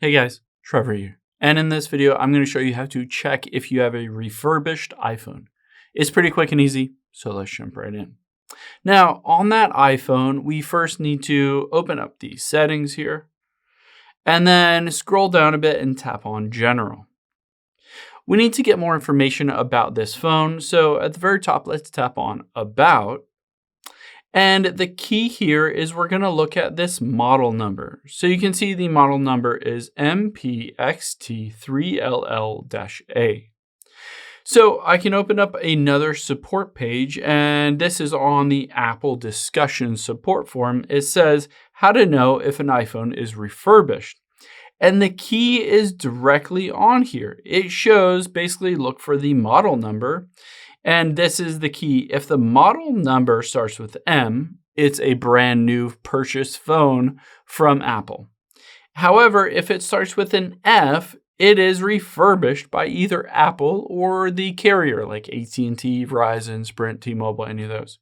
Hey guys, Trevor here. And in this video, I'm going to show you how to check if you have a refurbished iPhone. It's pretty quick and easy, so let's jump right in. Now, on that iPhone, we first need to open up the settings here, and then scroll down a bit and tap on General. We need to get more information about this phone, so at the very top, let's tap on About. And the key here is we're going to look at this model number. So you can see the model number is MPXT3LL-A. So I can open up another support page, and this is on the Apple discussion support forum. It says how to know if an iPhone is refurbished. And the key is directly on here. It shows basically look for the model number. And this is the key. If the model number starts with M, it's a brand new purchased phone from Apple. However, if it starts with an F, it is refurbished by either Apple or the carrier like AT&T, Verizon, Sprint, T-Mobile, any of those.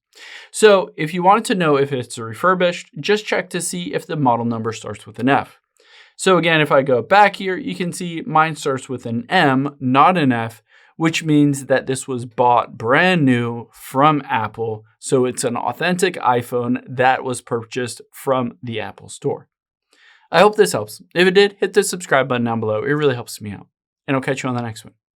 So if you wanted to know if it's refurbished, just check to see if the model number starts with an F. So again, if I go back here, you can see mine starts with an M, not an F, which means that this was bought brand new from Apple. So it's an authentic iPhone that was purchased from the Apple Store. I hope this helps. If it did, hit the subscribe button down below. It really helps me out. And I'll catch you on the next one.